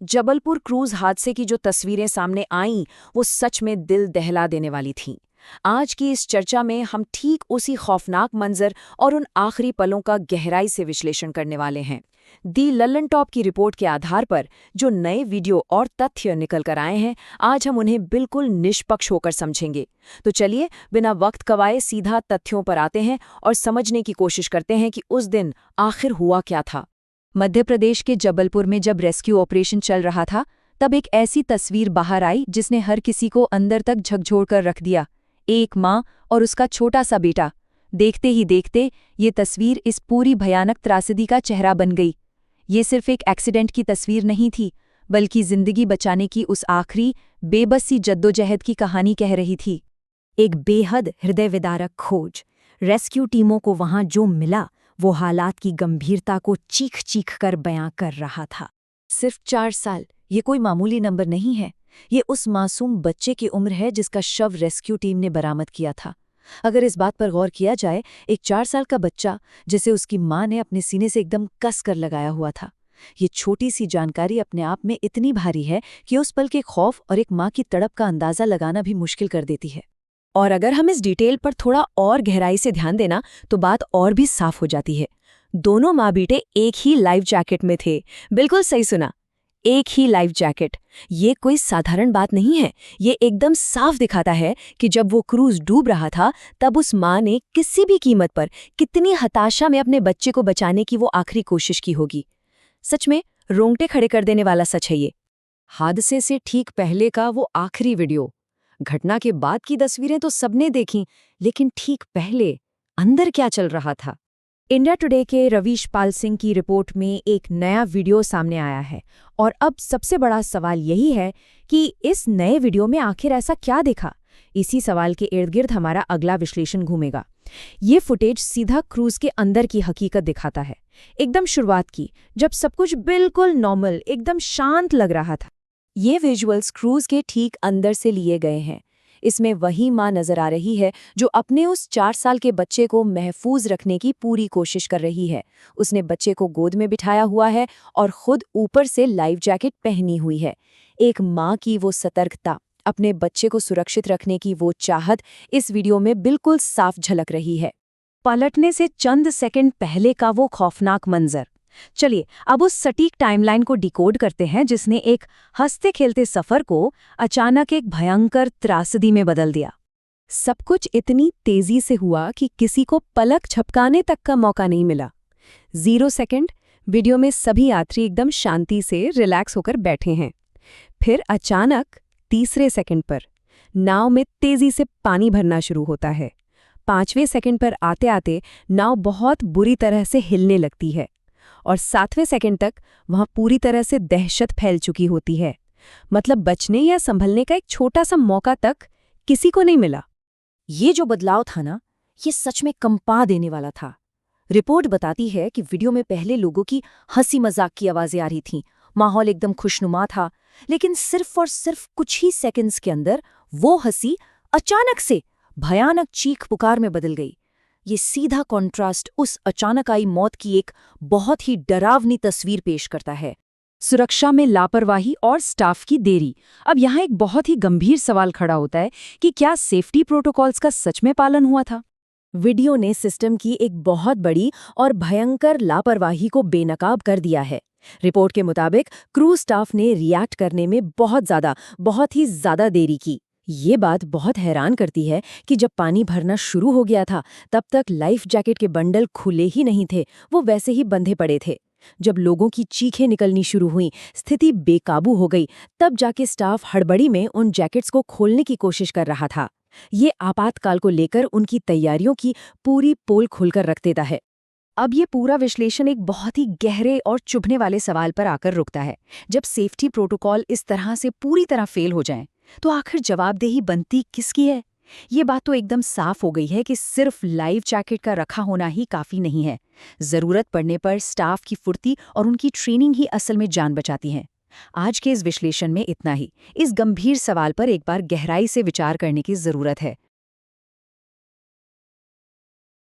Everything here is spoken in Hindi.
जबलपुर क्रूज हादसे की जो तस्वीरें सामने आईं वो सच में दिल दहला देने वाली थीं। आज की इस चर्चा में हम ठीक उसी खौफनाक मंजर और उन आखिरी पलों का गहराई से विश्लेषण करने वाले हैं। दी लल्लन टॉप की रिपोर्ट के आधार पर जो नए वीडियो और तथ्य निकल कर आए हैं, आज हम उन्हें बिल्कुल निष्पक्ष होकर समझेंगे। तो चलिए बिना वक्त गवाए सीधा तथ्यों पर आते हैं और समझने की कोशिश करते हैं कि उस दिन आखिर हुआ क्या था। मध्य प्रदेश के जबलपुर में जब रेस्क्यू ऑपरेशन चल रहा था, तब एक ऐसी तस्वीर बाहर आई जिसने हर किसी को अंदर तक झकझोर कर रख दिया। एक माँ और उसका छोटा सा बेटा। देखते ही देखते ये तस्वीर इस पूरी भयानक त्रासदी का चेहरा बन गई। ये सिर्फ एक एक्सीडेंट की तस्वीर नहीं थी, बल्कि जिंदगी बचाने की उस आखिरी बेबस सी जद्दोजहद की कहानी कह रही थी। एक बेहद हृदयविदारक खोज। रेस्क्यू टीमों को वहां जो मिला वो हालात की गंभीरता को चीख कर बयां कर रहा था। सिर्फ 4 साल, ये कोई मामूली नंबर नहीं है। ये उस मासूम बच्चे की उम्र है जिसका शव रेस्क्यू टीम ने बरामद किया था। अगर इस बात पर गौर किया जाए, एक 4 साल का बच्चा जिसे उसकी माँ ने अपने सीने से एकदम कस कर लगाया हुआ था। ये छोटी सी जानकारी अपने आप में इतनी भारी है कि उस पल के खौफ और एक माँ की तड़प का अंदाजा लगाना भी मुश्किल कर देती है। और अगर हम इस डिटेल पर थोड़ा और गहराई से ध्यान देना तो बात और भी साफ हो जाती है। दोनों माँ बेटे एक ही लाइफ जैकेट में थे। बिल्कुल सही सुना, एक ही लाइफ जैकेट। ये कोई साधारण बात नहीं है। ये एकदम साफ दिखाता है कि जब वो क्रूज डूब रहा था, तब उस माँ ने किसी भी कीमत पर कितनी हताशा में अपने बच्चे को बचाने की वो आखिरी कोशिश की होगी। सच में रोंगटे खड़े कर देने वाला सच है ये। हादसे से ठीक पहले का वो आखिरी वीडियो। घटना के बाद की तस्वीरें तो सबने देखीं, लेकिन ठीक पहले अंदर क्या चल रहा था? इंडिया टुडे के रवीश पाल सिंह की रिपोर्ट में एक नया वीडियो सामने आया है और अब सबसे बड़ा सवाल यही है कि इस नए वीडियो में आखिर ऐसा क्या देखा। इसी सवाल के इर्द गिर्द हमारा अगला विश्लेषण घूमेगा। ये फुटेज सीधा क्रूज के अंदर की हकीकत दिखाता है, एकदम शुरुआत की, जब सब कुछ बिल्कुल नॉर्मल, एकदम शांत लग रहा था। ये विजुअल्स क्रूज के ठीक अंदर से लिए गए हैं। इसमें वही माँ नजर आ रही है जो अपने उस 4 साल के बच्चे को महफूज रखने की पूरी कोशिश कर रही है। उसने बच्चे को गोद में बिठाया हुआ है और खुद ऊपर से लाइफ जैकेट पहनी हुई है। एक माँ की वो सतर्कता, अपने बच्चे को सुरक्षित रखने की वो चाहत इस वीडियो में बिल्कुल साफ झलक रही है। पलटने से चंद सेकंड पहले का वो खौफनाक मंजर। चलिए अब उस सटीक टाइमलाइन को डिकोड करते हैं जिसने एक हंसते खेलते सफर को अचानक एक भयंकर त्रासदी में बदल दिया। सब कुछ इतनी तेजी से हुआ कि किसी को पलक झपकाने तक का मौका नहीं मिला। 0 सेकंड वीडियो में सभी यात्री एकदम शांति से रिलैक्स होकर बैठे हैं। फिर अचानक तीसरे सेकंड पर नाव में तेजी से पानी भरना शुरू होता है। 5वें सेकंड पर आते आते नाव बहुत बुरी तरह से हिलने लगती है और 7वें सेकंड तक वहां पूरी तरह से दहशत फैल चुकी होती है। मतलब बचने या संभलने का एक छोटा सा मौका तक किसी को नहीं मिला। ये जो बदलाव था ना, ये सच में कंपा देने वाला था। रिपोर्ट बताती है कि वीडियो में पहले लोगों की हंसी मजाक की आवाजें आ रही थीं, माहौल एकदम खुशनुमा था, लेकिन सिर्फ और सिर्फ कुछ ही सेकंड्स के अंदर वो हंसी अचानक से भयानक चीख पुकार में बदल गई। ये सीधा कॉन्ट्रास्ट उस अचानक आई मौत की एक बहुत ही डरावनी तस्वीर पेश करता है। सुरक्षा में लापरवाही और स्टाफ की देरी। अब यहाँ एक बहुत ही गंभीर सवाल खड़ा होता है कि क्या सेफ्टी प्रोटोकॉल्स का सच में पालन हुआ था? वीडियो ने सिस्टम की एक बहुत बड़ी और भयंकर लापरवाही को बेनकाब कर दिया है। रिपोर्ट के मुताबिक क्रू स्टाफ ने रिएक्ट करने में बहुत ही ज्यादा देरी की। ये बात बहुत हैरान करती है कि जब पानी भरना शुरू हो गया था, तब तक लाइफ जैकेट के बंडल खुले ही नहीं थे, वो वैसे ही बंधे पड़े थे। जब लोगों की चीखें निकलनी शुरू हुई, स्थिति बेकाबू हो गई, तब जाके स्टाफ हड़बड़ी में उन जैकेट्स को खोलने की कोशिश कर रहा था। ये आपातकाल को लेकर उनकी तैयारियों की पूरी पोल खोलकर रख देता है। अब ये पूरा विश्लेषण एक बहुत ही गहरे और चुभने वाले सवाल पर आकर रुकता है। जब सेफ्टी प्रोटोकॉल इस तरह से पूरी तरह फेल हो जाएं, तो आखिर जवाबदेही बनती किसकी है? ये बात तो एकदम साफ हो गई है कि सिर्फ लाइफ जैकेट का रखा होना ही काफी नहीं है। जरूरत पड़ने पर स्टाफ की फुर्ती और उनकी ट्रेनिंग ही असल में जान बचाती हैं। आज के इस विश्लेषण में इतना ही। इस गंभीर सवाल पर एक बार गहराई से विचार करने की जरूरत है।